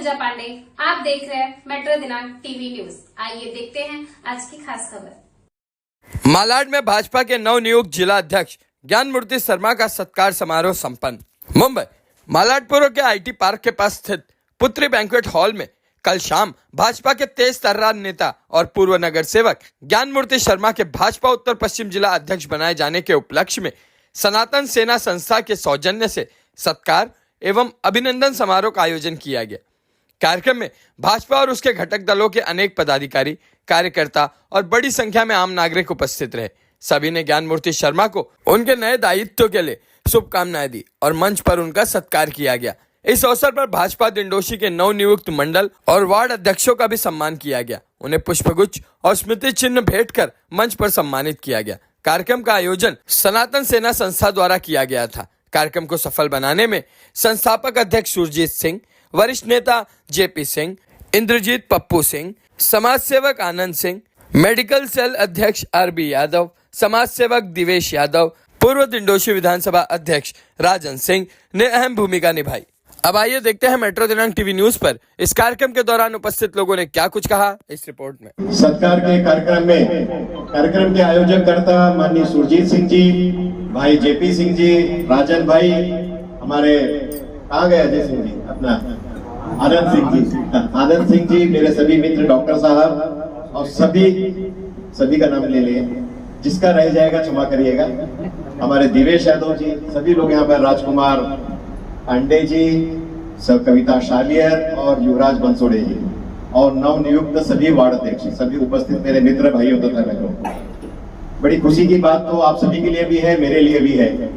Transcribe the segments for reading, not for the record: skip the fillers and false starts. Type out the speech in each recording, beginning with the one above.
पूजा पांडे, आप देख रहे हैं मेट्रो दिनांक टीवी न्यूज। आइए देखते हैं आज की खास खबर। मालाड में भाजपा के नवनियुक्त जिला अध्यक्ष ज्ञान मूर्ति शर्मा का सत्कार समारोह संपन्न। मुंबई मालाडपुर के आईटी पार्क के पास स्थित पुत्री बैंक्वेट हॉल में कल शाम भाजपा के तेज तर्रार नेता और पूर्व नगर सेवक ज्ञान मूर्ति शर्मा के भाजपा उत्तर पश्चिम जिला अध्यक्ष बनाए जाने के उपलक्ष्य में सनातन सेना संस्था के सौजन्य से सत्कार एवं अभिनंदन समारोह का आयोजन किया गया। कार्यक्रम में भाजपा और उसके घटक दलों के अनेक पदाधिकारी, कार्यकर्ता और बड़ी संख्या में आम नागरिक उपस्थित रहे। सभी ने ज्ञान मूर्ति शर्मा को उनके नए दायित्व के लिए शुभकामनाएं दी और मंच पर उनका सत्कार किया गया। इस अवसर पर भाजपा दिंडोशी के नवनियुक्त मंडल और वार्ड अध्यक्षों का भी सम्मान किया गया। उन्हें पुष्पगुच्छ और स्मृति चिन्ह भेंट कर मंच पर सम्मानित किया गया। कार्यक्रम का आयोजन सनातन सेना संस्था द्वारा किया गया था। कार्यक्रम को सफल बनाने में संस्थापक अध्यक्ष सुरजीत सिंह, वरिष्ठ नेता जेपी सिंह, इंद्रजीत पप्पू सिंह, समाज सेवक आनंद सिंह, मेडिकल सेल अध्यक्ष आरबी यादव, समाज सेवक दिवेश यादव, पूर्व दिंडोशी विधानसभा अध्यक्ष राजन सिंह ने अहम भूमिका निभाई। अब आइए देखते हैं मेट्रो दिनांक टीवी न्यूज पर इस कार्यक्रम के दौरान उपस्थित लोगों ने क्या कुछ कहा इस रिपोर्ट में। सत्कार के कार्यक्रम के आयोजकर्ता माननीय सुरजीत सिंह जी, भाई जेपी सिंह जी, राजन भाई, हमारे कहाँ गए अजय सिंह जी, अपना आनंद सिंह जी, मेरे सभी मित्र, डॉक्टर साहब और सभी का नाम ले लिए, जिसका रह जाएगा क्षमा करिएगा। हमारे दिवेश यादव जी, सभी लोग यहाँ पर, राजकुमार अंडे जी, सब कविता शालियर और युवराज बंसोड़े जी और नवनियुक्त सभी वार्ड अध्यक्ष, सभी उपस्थित मेरे मित्र भाइयों तथा बहनों, बड़ी खुशी की बात तो आप सभी के लिए भी है, मेरे लिए भी है।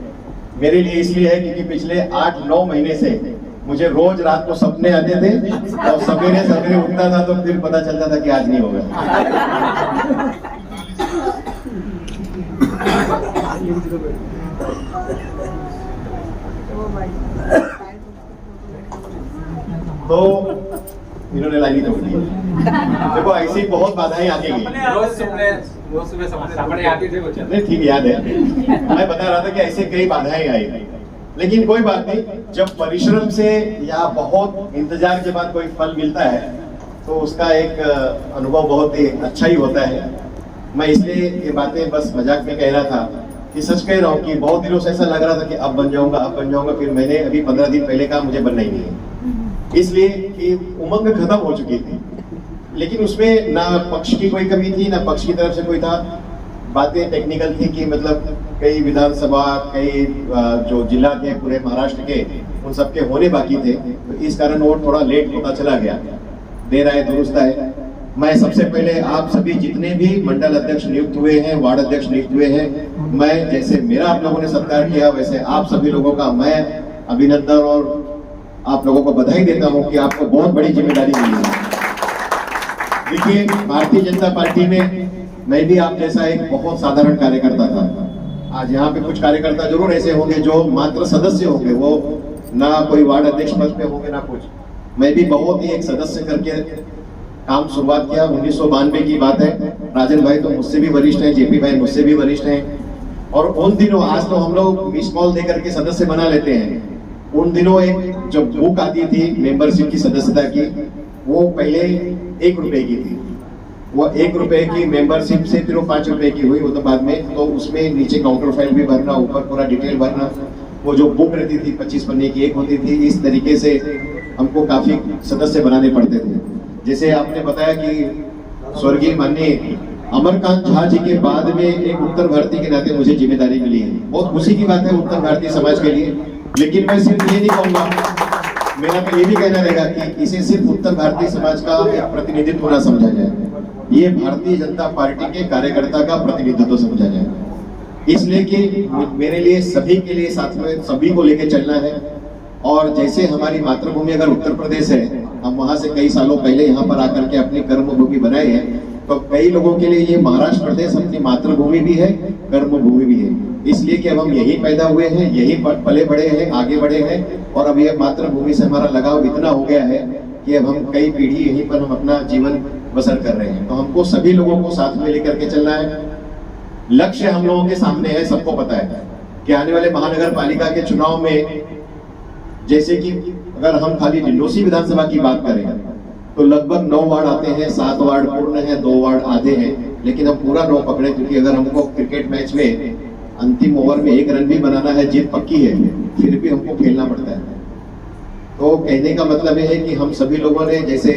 मेरे लिए इसलिए है क्योंकि पिछले 8-9 महीने से मुझे रोज रात को सपने आते थे और सवेरे उठता था तो फिर पता चलता था कि आज नहीं होगा। तो इन्होंने लाइन ही तोड़ दी। देखो ऐसी बहुत बाधाएं आती गई। नहीं, ठीक याद है, मैं बता रहा था कि ऐसे कई बाधाएं आई, लेकिन कोई बात नहीं। जब परिश्रम से या बहुत इंतजार के बाद कोई फल मिलता है तो उसका एक अनुभव बहुत ही अच्छा ही होता है। मैं इसलिए ये बातें बस मजाक में कह रहा था कि सच कह रहा हूँ कि बहुत दिनों से ऐसा लग रहा था कि अब बन जाऊंगा, फिर मैंने अभी 15 दिन पहले कहा मुझे बनना ही नहीं है, इसलिए कि उमंग खत्म हो चुकी थी। लेकिन उसमें ना पक्ष की कोई कमी थी, ना पक्ष की तरफ से कोई था। बातें टेक्निकल थी कि मतलब कई विधानसभा, कई जो जिला के, पूरे महाराष्ट्र के, उन सबके होने बाकी थे, तो इस कारण वो थोड़ा लेट होता चला गया। देर आए दुरुस्त है। मैं सबसे पहले आप सभी जितने भी मंडल अध्यक्ष नियुक्त हुए हैं, वार्ड अध्यक्ष नियुक्त हुए हैं, मैं जैसे मेरा आप लोगों ने सत्कार किया वैसे आप सभी लोगों का मैं अभिनंदन और आप लोगों को बधाई देता हूं कि आपको बहुत बड़ी जिम्मेदारी मिली है। देखिए, भारतीय जनता पार्टी में मैं भी आप जैसा एक बहुत साधारण कार्यकर्ता था। आज यहाँ पे कुछ कार्यकर्ता जरूर ऐसे होंगे जो मात्र सदस्य होंगे, वो ना कोई वार्ड अध्यक्ष पद पे होंगे ना कुछ। मैं भी बहुत ही एक सदस्य करके काम शुरुआत किया। 1992 की बात है। राजन भाई तो मुझसे भी वरिष्ठ हैं, जेपी भाई मुझसे भी वरिष्ठ हैं। और उन दिनों, आज तो हम लोग मिस कॉल देकर के सदस्य बना लेते हैं, उन दिनों एक जो बुक आती थी मेंबरशिप की, सदस्यता की, वो पहले 1 रुपए की थी। वो 1 रुपए की मेंबरशिप से फिर वो 5 रुपए की हुई, वो तो बाद में। तो उसमें नीचे काउंटर फाइल भी भरना, ऊपर पूरा डिटेल भरना। वो जो बुक रहती थी 25 पन्ने की एक होती थी। इस तरीके से हमको काफी सदस्य बनाने पड़ते थे। जैसे आपने बताया कि स्वर्गीय माननीय अमरकांत झा जी के बाद में एक उत्तर भारतीय के नाते मुझे जिम्मेदारी मिली है। बहुत खुशी की बात है उत्तर भारतीय समाज के लिए। लेकिन मैं सिर्फ ये नहीं कहूंगा, मेरा तो ये भी कहना रहेगा कि इसे सिर्फ उत्तर भारतीय समाज का एक प्रतिनिधित्व न समझा जाए, ये भारतीय जनता पार्टी के कार्यकर्ता का प्रतिनिधित्व समझा जाए। इसलिए कि मेरे लिए, सभी के लिए, साथ में सभी को लेकर चलना है। और जैसे हमारी मातृभूमि अगर उत्तर प्रदेश है, हम वहां से कई सालों पहले यहाँ पर आकर के अपनी कर्मभूमि बनाए हैं, तो कई लोगों के लिए ये महाराष्ट्र प्रदेश अपनी मातृभूमि भी है, कर्मभूमि भी है। इसलिए कि अब हम यहीं पैदा हुए हैं, यहीं पले बड़े हैं, आगे बढ़े हैं, और अब ये मातृभूमि से हमारा लगाव इतना हो गया है कि अब हम कई पीढ़ी यहीं पर हम अपना जीवन बसर कर रहे हैं। तो हमको सभी लोगों को साथ में लेकर के चलना है। लक्ष्य हम लोगों के सामने है, सबको पता है कि आने वाले महानगर पालिका के चुनाव में जैसे कि अगर हम खाली डिंडोसी विधानसभा की बात करें तो लगभग 9 वार्ड आते हैं, 7 वार्ड पूर्ण है, 2 वार्ड आधे हैं, लेकिन हम पूरा 9 पकड़े, क्योंकि अगर हमको क्रिकेट मैच में अंतिम ओवर में 1 रन भी बनाना है, जीत पक्की है, फिर भी हमको खेलना पड़ता है। तो कहने का मतलब ये है कि हम सभी लोगों ने जैसे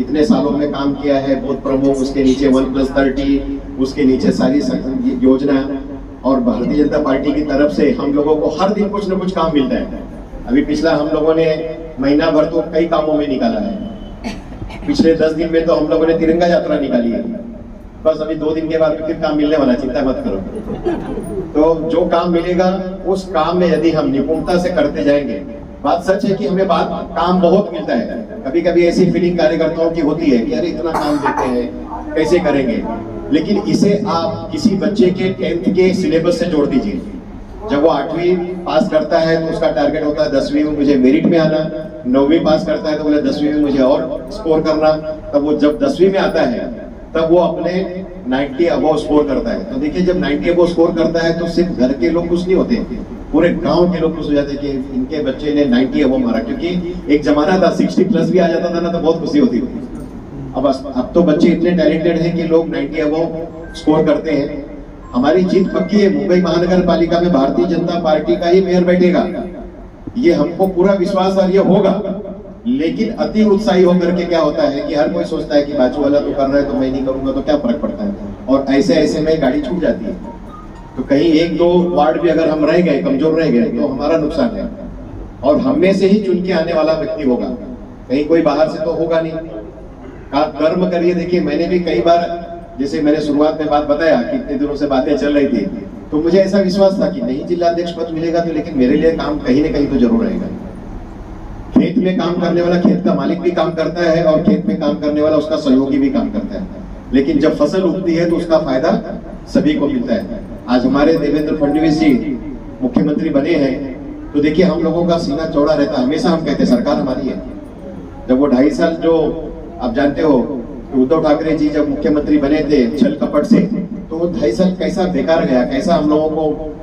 इतने सालों में काम किया है, बूथ प्रमुख, उसके नीचे 1+30, उसके नीचे सारी योजना, और भारतीय जनता पार्टी की तरफ से हम लोगों को हर दिन कुछ न कुछ काम मिलता है। अभी पिछला हम लोगों ने महीना भर तो कई कामों में निकाला है। पिछले 10 दिन में तो हम लोगों ने तिरंगा यात्रा निकाली है। बस अभी 2 दिन के बाद फिर काम मिलने वाला, चिंता मत करो। तो जो काम मिलेगा उस काम में यदि हम निपुणता से करते जाएंगे, बात सच है कि हमें काम बहुत मिलता है। कभी कभी ऐसी फीलिंग कार्यकर्ताओं की होती है कि अरे इतना काम देते हैं, कैसे करेंगे, लेकिन इसे आप किसी बच्चे के 10th के सिलेबस से जोड़ दीजिए। जब वो 8वीं पास करता है तो उसका टारगेट होता है 10वीं में मुझे मेरिट में आना, 9वीं पास करता है तो बोले 10वीं में मुझे और स्कोर करना, तब वो जब 10वीं में आता है तब वो अपने 90 अबव स्कोर करता है। तो देखिए, जब 90 अबव स्कोर करता है तो सिर्फ घर के लोग खुश नहीं होते, पूरे गांव के लोग खुश हो जाते हैं कि इनके बच्चे ने 90 अबव मारा। क्योंकि एक जमाना था 60+ भी आ जाता था ना तो बहुत खुशी होती थी। अब तो बच्चे इतने टैलेंटेड हैं कि लोग 90 अबव स्कोर करते हैं। हमारी जीत पक्की है। मुंबई महानगर पालिका में भारतीय जनता पार्टी का ही मेयर बैठेगा, ये हमको पूरा विश्वास और ये होगा। लेकिन अति उत्साही होकर के क्या होता है कि हर कोई सोचता है कि बाजू वाला तो कर रहा है तो मैं नहीं करूंगा तो क्या फर्क पड़ता है, और ऐसे ऐसे में गाड़ी छूट जाती है। तो कहीं 1-2 वार्ड भी अगर हम रह गए, कमजोर रह गए, तो हमारा नुकसान है। और हम में से ही चुन के आने वाला व्यक्ति होगा, कहीं कोई बाहर से तो होगा नहीं। कर्म करिए। देखिए, मैंने भी कई बार, जैसे मैंने शुरुआत में बात बताया कि इतने दिनों से बातें चल रही थी, तो मुझे ऐसा विश्वास था कि नहीं जिला अध्यक्ष पद मिलेगा तो, लेकिन मेरे लिए काम कहीं ना कहीं तो जरूर रहेगा। खेत में काम करने वाला खेत का मालिक भी काम करता है और खेत में काम करने वाला उसका सहयोगी भी काम करता है, लेकिन जब फसल उगती है तो उसका फायदा सभी को मिलता है। आज हमारे देवेंद्र फडणवीस जी मुख्यमंत्री बने हैं तो देखिए, हम लोगों का सीना चौड़ा रहता है। हमेशा हम कहते हैं सरकार हमारी है। जब वो 2.5 साल, जो आप जानते हो उद्धव ठाकरे जी जब मुख्यमंत्री बने थे छल कपट से, तो वो 2.5 साल कैसा बेकार गया, कैसा हम लोगों को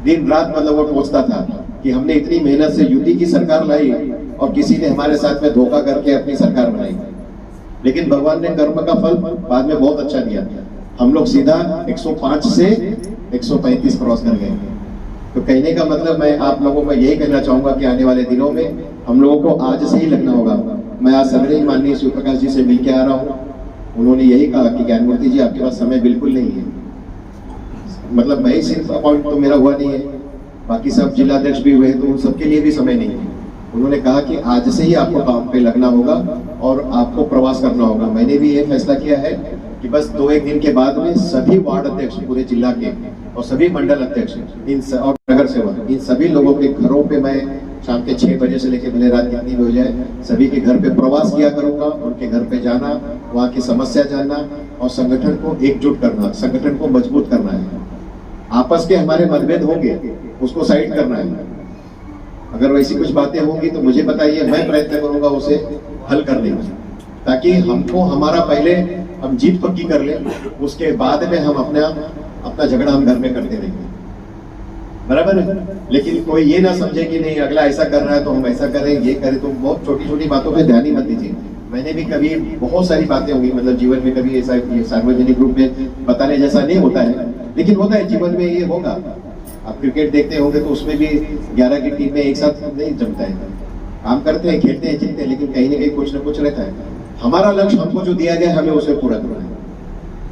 दिन रात मतलब वो सोचता था कि हमने इतनी मेहनत से युति की सरकार लाई और किसी ने हमारे साथ में धोखा करके अपनी सरकार बनाई। लेकिन भगवान ने कर्म का फल बाद में बहुत अच्छा दिया। हम लोग सीधा 105 से 135 क्रॉस कर गए। तो कहने का मतलब मैं आप लोगों को यही कहना चाहूंगा कि आने वाले दिनों में हम लोगों को आज से ही लगना होगा। मैं आज सवेरे ही माननीय शिवप्रकाश जी से मिलकर आ रहा हूँ। उन्होंने यही कहा कि ज्ञानमूर्ति जी आपके पास समय बिल्कुल नहीं है। मतलब मैं ही सिर्फ अपॉइंट तो मेरा हुआ नहीं है, बाकी सब जिलाध्यक्ष भी हुए, तो उन सबके लिए भी समय नहीं है। उन्होंने कहा कि आज से ही आपको काम पे लगना होगा और आपको प्रवास करना होगा। मैंने भी ये फैसला किया है कि बस 2-1 दिन के बाद में सभी वार्ड अध्यक्ष पूरे जिला के और सभी मंडल अध्यक्ष और नगर सेवक, इन सभी लोगों के घरों पे मैं शाम के 6 बजे से लेकर भले रात कितनी भी हो जाए, सभी के घर पे प्रवास किया करूंगा। उनके घर पे जाना, वहाँ की समस्या जानना और संगठन को एकजुट करना, संगठन को मजबूत करना है। आपस के हमारे मतभेद होंगे, उसको साइड करना है। अगर वैसी कुछ बातें होंगी तो मुझे बताइए, मैं प्रयत्न करूंगा उसे हल करने का, ताकि हमको हमारा पहले हम जीत पक्की कर ले, उसके बाद में हम अपना झगड़ा हम घर में करते रहेंगे, बराबर है। लेकिन कोई ये ना समझे कि नहीं अगला ऐसा कर रहा है तो हम ऐसा करें, ये करें। तो बहुत छोटी छोटी बातों पे ध्यान ही मत दीजिए। मैंने भी कभी बहुत सारी बातें होंगी, मतलब जीवन में कभी ऐसा सार्वजनिक रूप में बताने जैसा नहीं होता है, लेकिन होता है जीवन में, ये होगा। आप क्रिकेट देखते होंगे तो उसमें भी 11 की टीम में एक साथ नहीं जमता है। काम करते हैं, खेलते हैं, जीतते हैं, लेकिन कहीं ना कहीं कुछ ना कुछ रहता है। हमारा लक्ष्य, हमको जो दिया गया हमें उसे पूरा करना है।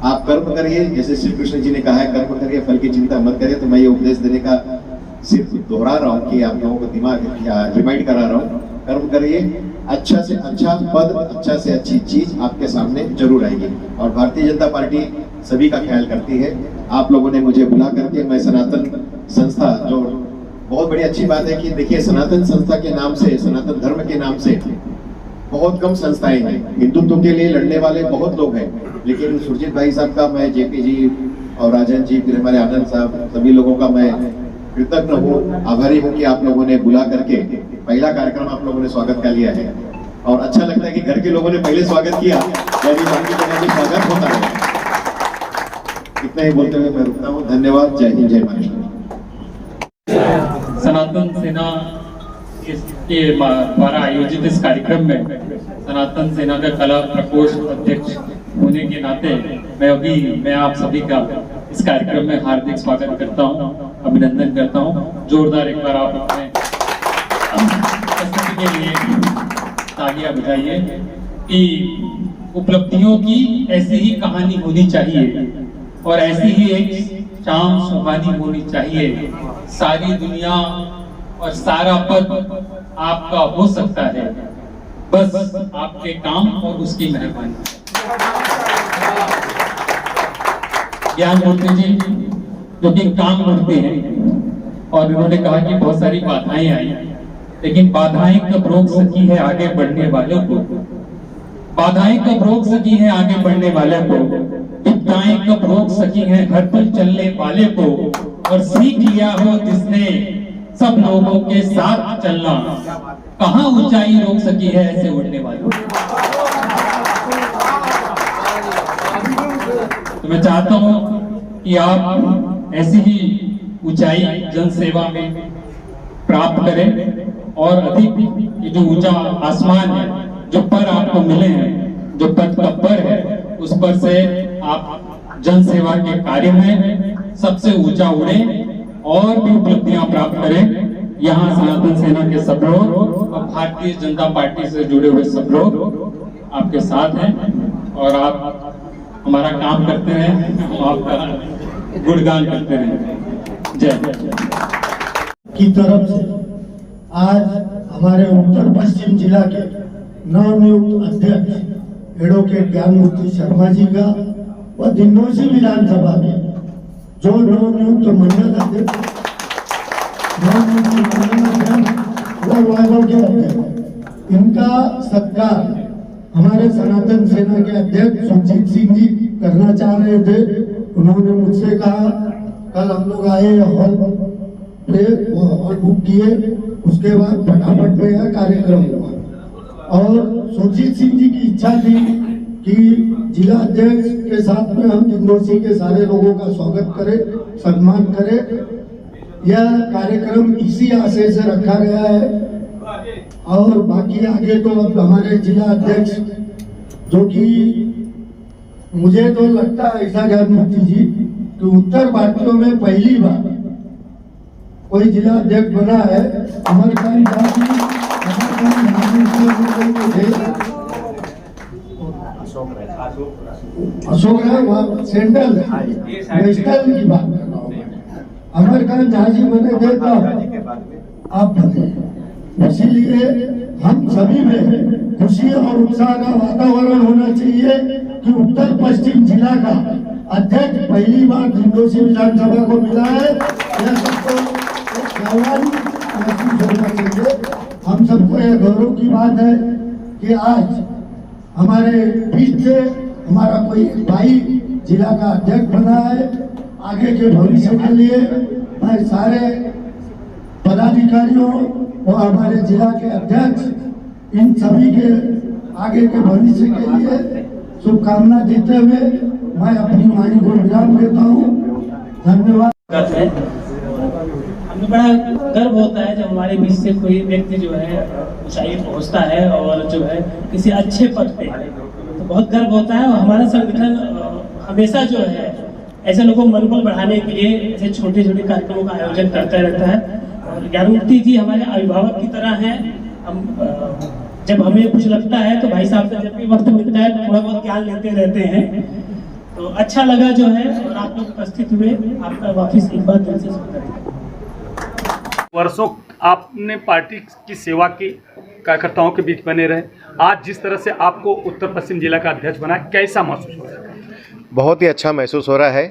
आप कर्म करिए, जैसे श्री कृष्ण जी ने कहा है कर्म करिए, फल की चिंता मत करिए। तो मैं ये उपदेश देने का सिर्फ दोहरा रहा हूँ कि आप लोगों को दिमाग या रिमाइंड करा रहा हूँ। कर्म करिए, अच्छा से अच्छा पद, अच्छा से अच्छी चीज आपके सामने जरूर आएगी। और भारतीय जनता पार्टी सभी का ख्याल करती है। आप लोगों ने मुझे बुला करके, मैं सनातन संस्था, जो बहुत बड़ी अच्छी बात है कि देखिए सनातन संस्था के नाम से, सनातन धर्म के नाम से बहुत कम संस्थाएं हैं। हिंदुत्व के लिए लड़ने वाले बहुत लोग हैं, लेकिन सुरजीत भाई साहब का, मैं जेपी जी और राजन जी, फिर हमारे आनंद साहब, सभी लोगों का मैं कृतज्ञ हूँ, आभारी हूँ कि आप लोगों ने बुला करके पहला कार्यक्रम आप लोगों ने स्वागत का लिया है। और अच्छा लगता है कि घर के लोगों ने पहले स्वागत किया, यानी बाकी जगह भी स्वागत होता है। इतना ही बोलते हुए मैं रुकता हूँ। धन्यवाद। जय हिंद, जय महाराष्ट्र। सनातन सेना के द्वारा आयोजित इस कार्यक्रम में सनातन सेना का कला प्रकोष्ठ अध्यक्ष होने के नाते मैं आप सभी का इस कार्यक्रम में हार्दिक स्वागत करता हूं, अभिनंदन करता हूं। जोरदार एक बार आप अपने उपस्थिति के लिए तालियां बजाइए कि उपलब्धियों की ऐसी ही कहानी होनी चाहिए और ऐसी ही एक शाम सुहानी होनी चाहिए। सारी दुनिया और सारा पद आपका हो सकता है, बस आपके काम और उसकी मेहरबानी। ज्ञान मूर्ति जी जो कि काम करते हैं और उन्होंने कहा कि बहुत सारी बाधाएं आई, लेकिन बाधाएं कब रोक सकी है आगे बढ़ने वालों को, बाधाएं कब रोक सकी है आगे बढ़ने वाले को, विपदाएं कब रोक सकी है हर पल चलने वाले को, और सीख लिया हो जिसने सब लोगों के साथ चलना, कहां ऊंचाई रोक सकी है ऐसे उड़ने वालों। तो मैं चाहता हूं कि आप ऐसी ही ऊंचाई जन सेवा में प्राप्त करें और अधिक ये जो ऊंचा आसमान है, जो पर आपको मिले हैं, जो पद का पर है, उस पर से आप जन सेवा के कार्य में सबसे ऊंचा उड़े और भी उपलब्धियां प्राप्त करें। यहाँ सनातन सेना के सब लोग और भारतीय जनता पार्टी से जुड़े हुए सब लोग आपके साथ हैं और आप हमारा काम करते हैं, हम आपका गुणगान करते रहें। जय की तरफ से आज हमारे उत्तर पश्चिम जिला के नवनियुक्त अध्यक्ष एडवोकेट ज्ञान मूर्ति शर्मा जी का व दिंडोशी विधानसभा के जो नवनियुक्त मंडल अध्यक्ष व वार्डों के अध्यक्ष, इनका सत्कार हमारे सनातन सेना के अध्यक्ष सुरजीत सिंह जी करना चाह रहे थे। उन्होंने मुझसे कहा, कल हम लोग आए हॉल पे, वो हॉल बुक किए, उसके बाद फटाफट में यह कार्यक्रम हुआ और सुरजीत सिंह जी की इच्छा थी कि जिला अध्यक्ष के साथ में हम दिंडोशी के सारे लोगों का स्वागत करें, सम्मान करें। यह कार्यक्रम इसी आशय से रखा गया है और बाकी आगे तो अब हमारे जिला अध्यक्ष, जो कि मुझे तो लगता है ऐसा ज्ञान मूर्ति जी कि उत्तर भारतीयों में पहली बार कोई जिला अध्यक्ष बना है। अमरकांत अशोक राय वहाँ सेंट्रल नेशनल की बात कर रहा हूँ। अमरकांत झा जी बने थे तब आप बने, इसीलिए हम सभी में खुशी और उत्साह का वातावरण होना चाहिए कि उत्तर पश्चिम जिला का अध्यक्ष पहली बार दिंडोशी विधानसभा को मिला है। यह सबको गौरव महसूस होना चाहिए। हम सबको यह गौरव की बात है कि आज हमारे बीच से हमारा कोई भाई जिला का अध्यक्ष बना है। आगे के भविष्य के लिए मैं सारे पदाधिकारियों और हमारे जिला के अध्यक्ष, इन सभी के आगे के भविष्य के लिए शुभकामना देते हुए मैं अपनी वाणी को विराम देता हूँ। धन्यवाद। हमें बड़ा गर्व होता है जब हमारे बीच से कोई व्यक्ति जो है ऊंचाई पहुंचता है और जो है किसी अच्छे पद पे, तो बहुत गर्व होता है। और हमारा संगठन हमेशा जो है ऐसे लोगों को मनोबल बढ़ाने के लिए ऐसे छोटे छोटे कार्यक्रमों का आयोजन करता रहता है। और ज्ञानमूर्ति जी हमारे अभिभावक की तरह हैं। हम जब हमें कुछ लगता है तो भाई साहब से जब भी वक्त मिलता है तो थोड़ा बहुत ज्ञान लेते रहते हैं। तो अच्छा लगा जो है और आप लोग उपस्थित हुए, आपका वापिस एक बार दिल से स्वागत। वर्षों आपने पार्टी की सेवा की, कार्यकर्ताओं के बीच बने रहे, आज जिस तरह से आपको उत्तर पश्चिम जिला का अध्यक्ष बना, कैसा महसूस हो रहा है? बहुत ही अच्छा महसूस हो रहा है।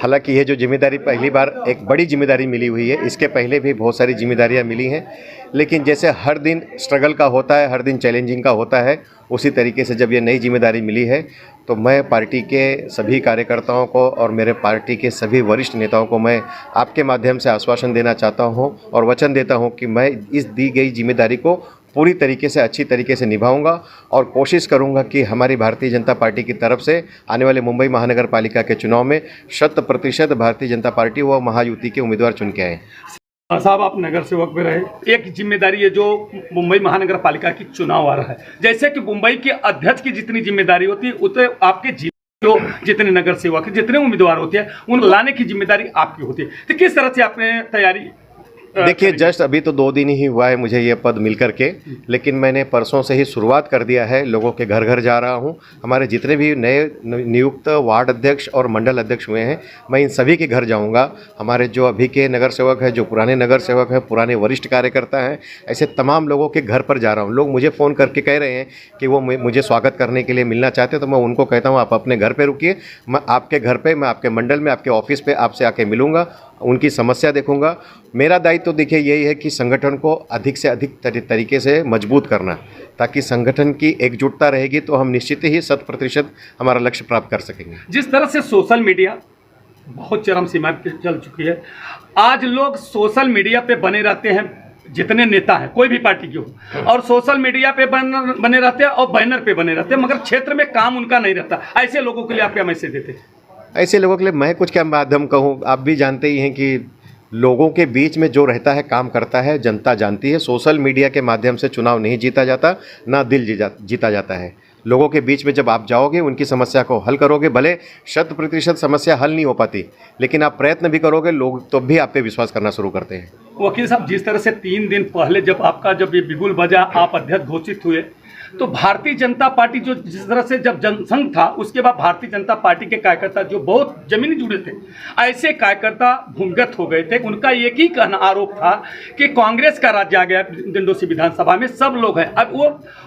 हालांकि ये जो जिम्मेदारी पहली बार एक बड़ी जिम्मेदारी मिली हुई है, इसके पहले भी बहुत सारी जिम्मेदारियां मिली हैं, लेकिन जैसे हर दिन स्ट्रगल का होता है, हर दिन चैलेंजिंग का होता है, उसी तरीके से जब ये नई जिम्मेदारी मिली है तो मैं पार्टी के सभी कार्यकर्ताओं को और मेरे पार्टी के सभी वरिष्ठ नेताओं को मैं आपके माध्यम से आश्वासन देना चाहता हूं और वचन देता हूं कि मैं इस दी गई जिम्मेदारी को पूरी तरीके से, अच्छी तरीके से निभाऊंगा और कोशिश करूंगा कि हमारी भारतीय जनता पार्टी की तरफ से आने वाले मुंबई महानगर पालिका के चुनाव में 100% भारतीय जनता पार्टी व महायुति के उम्मीदवार चुन के आए। साहब, आप नगर सेवक में रहे, एक जिम्मेदारी है जो मुंबई महानगर पालिका की चुनाव आ रहा है। जैसे कि मुंबई के अध्यक्ष की जितनी जिम्मेदारी होती है उतने आपके जो जितने नगर सेवक जितने उम्मीदवार होते हैं उन लाने की जिम्मेदारी आपकी होती है। तो किस तरह से आपने तैयारी? देखिए, जस्ट अभी तो 2 दिन ही हुआ है मुझे ये पद मिल करके, लेकिन मैंने परसों से ही शुरुआत कर दिया है। लोगों के घर घर जा रहा हूँ। हमारे जितने भी नए नियुक्त वार्ड अध्यक्ष और मंडल अध्यक्ष हुए हैं, मैं इन सभी के घर जाऊँगा। हमारे जो अभी के नगर सेवक हैं, जो पुराने नगर सेवक हैं, पुराने वरिष्ठ कार्यकर्ता हैं, ऐसे तमाम लोगों के घर पर जा रहा हूँ। लोग मुझे फ़ोन करके कह रहे हैं कि वो मुझे स्वागत करने के लिए मिलना चाहते हैं, तो मैं उनको कहता हूँ आप अपने घर पर रुकिए, मैं आपके घर पर, मैं आपके मंडल में, आपके ऑफिस पर आपसे आके मिलूँगा, उनकी समस्या देखूंगा। मेरा दायित्व तो देखिए यही है कि संगठन को अधिक से अधिक तरीके से मजबूत करना, ताकि संगठन की एकजुटता रहेगी तो हम निश्चित ही 100% हमारा लक्ष्य प्राप्त कर सकेंगे। जिस तरह से सोशल मीडिया बहुत चरम सीमा पे चल चुकी है, आज लोग सोशल मीडिया पे बने रहते हैं, जितने नेता हैं कोई भी पार्टी के हो, और सोशल मीडिया पे बने रहते हैं और बैनर पे बने रहते हैं, मगर क्षेत्र में काम उनका नहीं रहता। ऐसे लोगों के लिए आप क्या मैसेज देते हैं? ऐसे लोगों के लिए मैं कुछ क्या माध्यम कहूँ, आप भी जानते ही हैं कि लोगों के बीच में जो रहता है, काम करता है, जनता जानती है। सोशल मीडिया के माध्यम से चुनाव नहीं जीता जाता, ना दिल जीता जाता है। लोगों के बीच में जब आप जाओगे, उनकी समस्या को हल करोगे, भले 100% समस्या हल नहीं हो पाती, लेकिन आप प्रयत्न भी करोगे, लोग तो भी आप पे विश्वास करना शुरू करते हैं। वकील साहब, जिस तरह से 3 दिन पहले जब ये बिगुल बजा, आप अध्यक्ष घोषित हुए, तो भारतीय जनता पार्टी जो जिस तरह से जब जनसंघ था, उसके बाद भारतीय जनता पार्टी के कार्यकर्ता जो बहुत जमीनी जुड़े थे, ऐसे कार्यकर्ता भूमिगत हो गए थे। उनका एक ही कहना आरोप था कि कांग्रेस का राज्य आ गया डिंडोसी विधानसभा में, सब लोग हैं। अब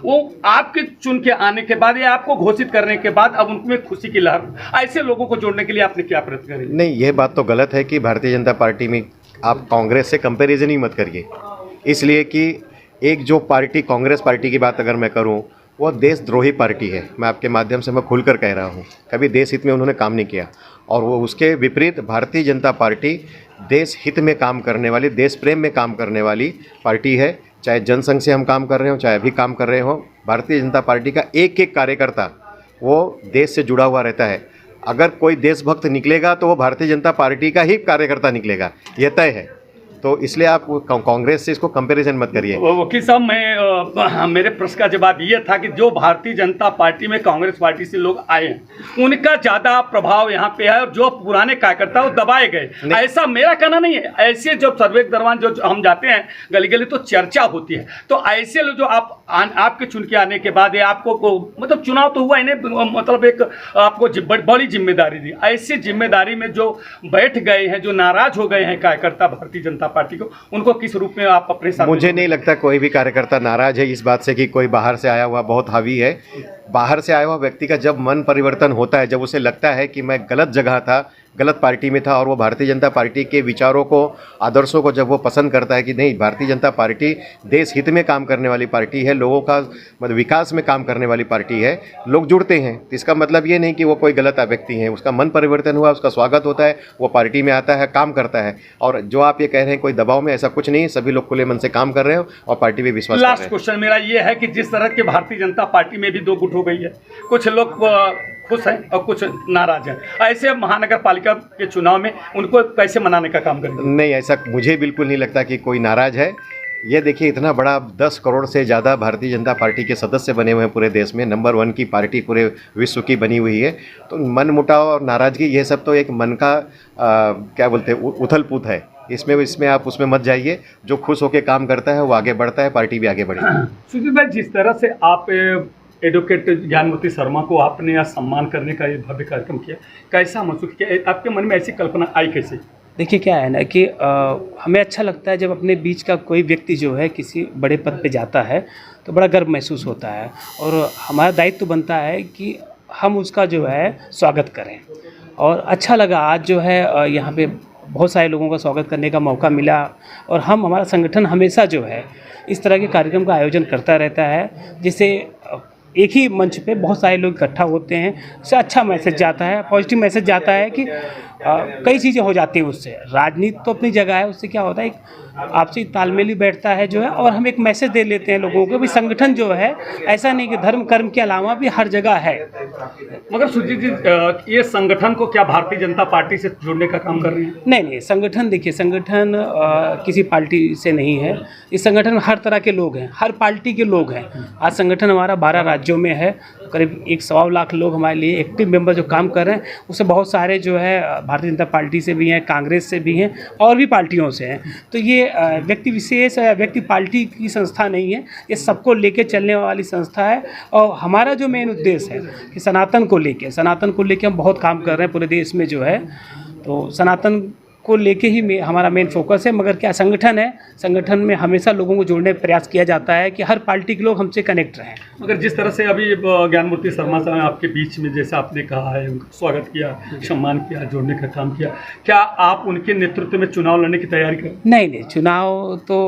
वो आपके चुन के आने के बाद या आपको घोषित करने के बाद अब उनमें खुशी की लहर, ऐसे लोगों को जोड़ने के लिए आपने क्या प्रयत्न करे? नहीं, ये बात तो गलत है कि भारतीय जनता पार्टी में आप कांग्रेस से कंपेरिजन ही मत करिए। इसलिए कि एक जो पार्टी, कांग्रेस पार्टी की बात अगर मैं करूं, वो देशद्रोही पार्टी है। मैं आपके माध्यम से मैं खुलकर कह रहा हूं, कभी देश हित में उन्होंने काम नहीं किया। और वो उसके विपरीत भारतीय जनता पार्टी देश हित में काम करने वाली, देश प्रेम में काम करने वाली पार्टी है। चाहे जनसंघ से हम काम कर रहे हो, चाहे अभी काम कर रहे हो, भारतीय जनता पार्टी का एक एक कार्यकर्ता वो देश से जुड़ा हुआ रहता है। अगर कोई देशभक्त निकलेगा तो वो भारतीय जनता पार्टी का ही कार्यकर्ता निकलेगा, यह तय है। तो इसलिए आप कांग्रेस से इसको कंपैरिजन मत करिए। वकील साहब, मेरे प्रश्न का जवाब ये था कि जो भारतीय जनता पार्टी में कांग्रेस पार्टी से लोग आए हैं, उनका ज़्यादा प्रभाव यहाँ पे है, और जो पुराने कार्यकर्ता वो दबाए गए। ऐसा मेरा कहना नहीं है। ऐसे जब सर्वे के दरमियान जो हम जाते हैं गली गली, तो चर्चा होती है। तो ऐसे लोग जो आपके चुन के आने के बाद आपको मतलब चुनाव तो हुआ, इन्हें मतलब एक आपको बड़ी जिम्मेदारी दी। ऐसी जिम्मेदारी में जो बैठ गए हैं, जो नाराज हो गए हैं कार्यकर्ता भारतीय जनता पार्टी को, उनको किस रूप में आप अपने साथ? मुझे नहीं लगता कोई भी कार्यकर्ता नाराज है इस बात से कि कोई बाहर से आया हुआ बहुत हावी है। बाहर से आया हुआ व्यक्ति का जब मन परिवर्तन होता है, जब उसे लगता है कि मैं गलत जगह था, गलत पार्टी में था, और वो भारतीय जनता पार्टी के विचारों को, आदर्शों को जब वो पसंद करता है कि नहीं, भारतीय जनता पार्टी देश हित में काम करने वाली पार्टी है, लोगों का मतलब विकास में काम करने वाली पार्टी है, लोग जुड़ते हैं। तो इसका मतलब ये नहीं कि वो कोई गलत व्यक्ति है। उसका मन परिवर्तन हुआ, उसका स्वागत होता है, वो पार्टी में आता है, काम करता है। और जो आप ये कह रहे हैं कोई दबाव में, ऐसा कुछ नहीं। सभी लोग खुले मन से काम कर रहे हो और पार्टी में विश्वास कर रहे हैं। लास्ट क्वेश्चन मेरा ये है कि जिस तरह की भारतीय जनता पार्टी में भी 2 गुट हो गई है, कुछ लोग खुश हैं और कुछ नाराज हैं, ऐसे महानगर पालिका के चुनाव में उनको कैसे मनाने का काम करेंगे? नहीं, ऐसा मुझे बिल्कुल नहीं लगता कि कोई नाराज है। ये देखिए, इतना बड़ा 10 करोड़ से ज़्यादा भारतीय जनता पार्टी के सदस्य बने हुए हैं पूरे देश में, नंबर 1 की पार्टी पूरे विश्व की बनी हुई है। तो मन मुटाव और नाराज़गी, ये सब तो एक मन का क्या बोलते हैं, उथल पुथ है। इसमें आप उसमें मत जाइए। जो खुश होकर काम करता है वो आगे बढ़ता है, पार्टी भी आगे बढ़ेगी। सुजीत भाई, जिस तरह से आप एडवोकेट ज्ञानमूर्ति शर्मा को आपने यहाँ सम्मान करने का ये भव्य कार्यक्रम किया, कैसा महसूस किया? आपके मन में ऐसी कल्पना आई कैसे? देखिए, क्या है ना कि हमें अच्छा लगता है जब अपने बीच का कोई व्यक्ति जो है किसी बड़े पद पे जाता है तो बड़ा गर्व महसूस होता है, और हमारा दायित्व बनता है कि हम उसका जो है स्वागत करें। और अच्छा लगा आज जो है यहाँ पे बहुत सारे लोगों का स्वागत करने का मौका मिला, और हमारा संगठन हमेशा जो है इस तरह के कार्यक्रम का आयोजन करता रहता है, जिससे एक ही मंच पे बहुत सारे लोग इकट्ठा होते हैं। उससे अच्छा मैसेज जाता है, पॉजिटिव मैसेज जाता है कि कई चीज़ें हो जाती हैं उससे। राजनीति तो अपनी जगह है, उससे क्या होता है एक आपसी तालमेल भी बैठता है जो है, और हम एक मैसेज दे लेते हैं लोगों को भी संगठन जो है ऐसा नहीं कि धर्म कर्म के अलावा भी हर जगह है। मगर सुजीत जी, ये संगठन को क्या भारतीय जनता पार्टी से जोड़ने का काम कर रही है? नहीं, संगठन देखिए, संगठन किसी पार्टी से नहीं है। इस संगठन में हर तरह के लोग हैं, हर पार्टी के लोग हैं। आज संगठन हमारा 12 राज्यों में है, करीब 1.25 लाख लोग हमारे लिए एक्टिव मेंबर जो काम कर रहे हैं, उससे बहुत सारे जो है भारतीय जनता पार्टी से भी हैं, कांग्रेस से भी हैं और भी पार्टियों से हैं। तो ये व्यक्ति विशेष या व्यक्ति पार्टी की संस्था नहीं है, ये सबको लेके चलने वाली संस्था है। और हमारा जो मेन उद्देश्य है कि सनातन को लेके हम बहुत काम कर रहे हैं पूरे देश में जो है, तो सनातन को लेके ही हमारा मेन फोकस है। मगर क्या संगठन है, संगठन में हमेशा लोगों को जोड़ने का प्रयास किया जाता है कि हर पार्टी के लोग हमसे कनेक्ट रहें। मगर जिस तरह से अभी ज्ञानमूर्ति शर्मा साहब आपके बीच में, जैसे आपने कहा है, उनका स्वागत किया, सम्मान किया, जोड़ने का काम किया, क्या आप उनके नेतृत्व में चुनाव लड़ने की तैयारी करें? नहीं, चुनाव तो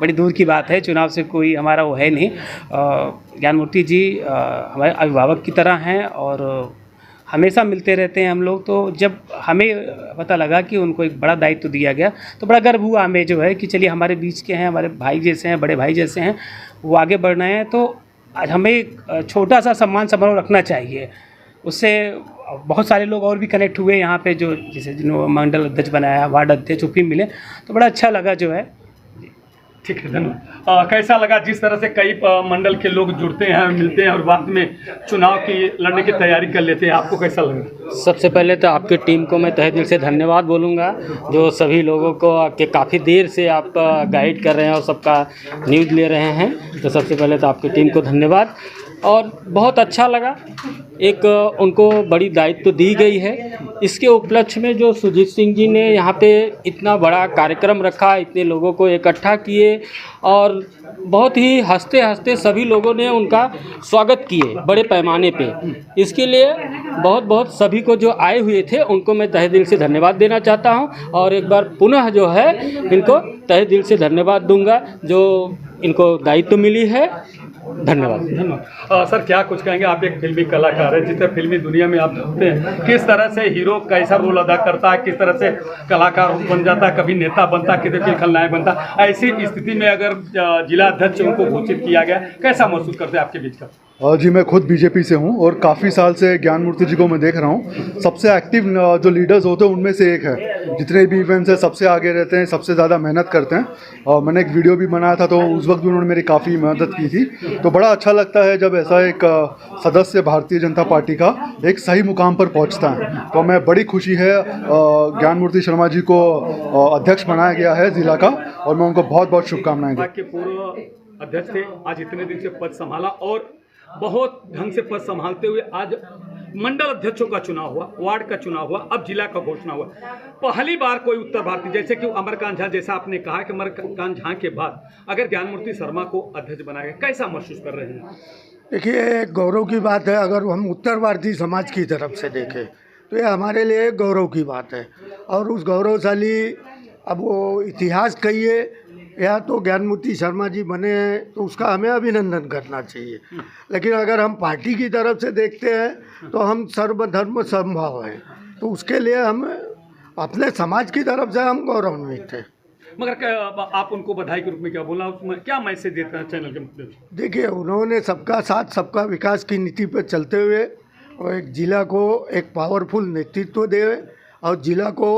बड़ी दूर की बात है, चुनाव से कोई हमारा वो है नहीं। ज्ञानमूर्ति जी हमारे अभिभावक की तरह हैं और हमेशा मिलते रहते हैं हम लोग। तो जब हमें पता लगा कि उनको एक बड़ा दायित्व दिया गया तो बड़ा गर्व हुआ हमें जो है कि चलिए हमारे बीच के हैं, हमारे भाई जैसे हैं, बड़े भाई जैसे हैं, वो आगे बढ़ रहे हैं। तो आज हमें एक छोटा सा सम्मान समारोह रखना चाहिए। उससे बहुत सारे लोग और भी कनेक्ट हुए यहाँ पे, जो जैसे जिन्होंने मंडल अध्यक्ष बनाया, वार्ड अध्यक्ष भी मिले, तो बड़ा अच्छा लगा जो है। ठीक है, धन्यवाद। कैसा लगा जिस तरह से कई मंडल के लोग जुड़ते हैं, मिलते हैं और बाद में चुनाव की लड़ने की तैयारी कर लेते हैं, आपको कैसा लगा? सबसे पहले तो आपकी टीम को मैं तहे दिल से धन्यवाद बोलूँगा, जो सभी लोगों को कि काफ़ी देर से आप गाइड कर रहे हैं और सबका न्यूज़ ले रहे हैं। तो सबसे पहले तो आपकी टीम को धन्यवाद। और बहुत अच्छा लगा, एक उनको बड़ी दायित्व दी गई है। इसके उपलक्ष्य में जो सुजीत सिंह जी ने यहाँ पे इतना बड़ा कार्यक्रम रखा, इतने लोगों को इकट्ठा किए और बहुत ही हंसते हंसते सभी लोगों ने उनका स्वागत किए बड़े पैमाने पे। इसके लिए बहुत बहुत सभी को जो आए हुए थे उनको मैं तहे दिल से धन्यवाद देना चाहता हूँ। और एक बार पुनः जो है इनको तहे दिल से धन्यवाद दूंगा जो इनको दायित्व मिली है। धन्यवाद। सर, क्या कुछ कहेंगे? आप एक फिल्मी कलाकार हैं, जिस तरह फिल्मी दुनिया में आप होते हैं, किस तरह से हीरो कैसा रोल अदा करता है, किस तरह से कलाकार बन जाता है, कभी नेता बनता है, कभी खलनायक बनता है, ऐसी स्थिति में अगर जिला अध्यक्ष उनको घोषित किया गया, कैसा महसूस करते हैं आपके बीच का? जी, मैं खुद बीजेपी से हूँ और काफ़ी साल से ज्ञानमूर्ति जी को मैं देख रहा हूँ। सबसे एक्टिव जो लीडर्स होते हैं उनमें से एक है। जितने भी इवेंट्स हैं सबसे आगे रहते हैं, सबसे ज़्यादा मेहनत करते हैं। और मैंने एक वीडियो भी बनाया था तो उस वक्त भी उन्होंने मेरी काफ़ी मदद की थी। तो बड़ा अच्छा लगता है जब ऐसा एक सदस्य भारतीय जनता पार्टी का एक सही मुकाम पर पहुँचता है। तो मैं बड़ी खुशी है ज्ञानमूर्ति शर्मा जी को अध्यक्ष बनाया गया है ज़िला का, और मैं उनको बहुत बहुत शुभकामनाएँ देता हूँ। पूर्व अध्यक्ष थे, आज इतने दिन से पद संभाला और बहुत ढंग से पद संभालते हुए आज मंडल अध्यक्षों का चुनाव हुआ, वार्ड का चुनाव हुआ, अब जिला का घोषणा हुआ। पहली बार कोई उत्तर भारतीय, जैसे कि अमरकांत झा, जैसा आपने कहा कि अमरकांत झा के बाद अगर ज्ञानमूर्ति शर्मा को अध्यक्ष बनाया गया, कैसा महसूस कर रहे हैं? देखिए, गौरव की बात है। अगर हम उत्तर भारतीय समाज की तरफ से देखें तो ये हमारे लिए गौरव की बात है। और उस गौरवशाली, अब वो इतिहास कहिए या तो ज्ञानमूर्ति शर्मा जी बने हैं तो उसका हमें अभिनंदन करना चाहिए। लेकिन अगर हम पार्टी की तरफ से देखते हैं तो हम सर्वधर्म समभाव हैं, तो उसके लिए हम अपने समाज की तरफ से हम गौरवान्वित हैं। मगर आप उनको बधाई के रूप में क्या बोलना, उसमें क्या मैसेज देते हैं चैनल के माध्यम से? देखिए, उन्होंने सबका साथ सबका विकास की नीति पर चलते हुए और एक जिला को एक पावरफुल नेतृत्व दे और जिला को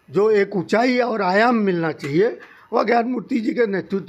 जो एक ऊंचाई और आयाम मिलना चाहिए वह ज्ञानमूर्ति जी के नेतृत्व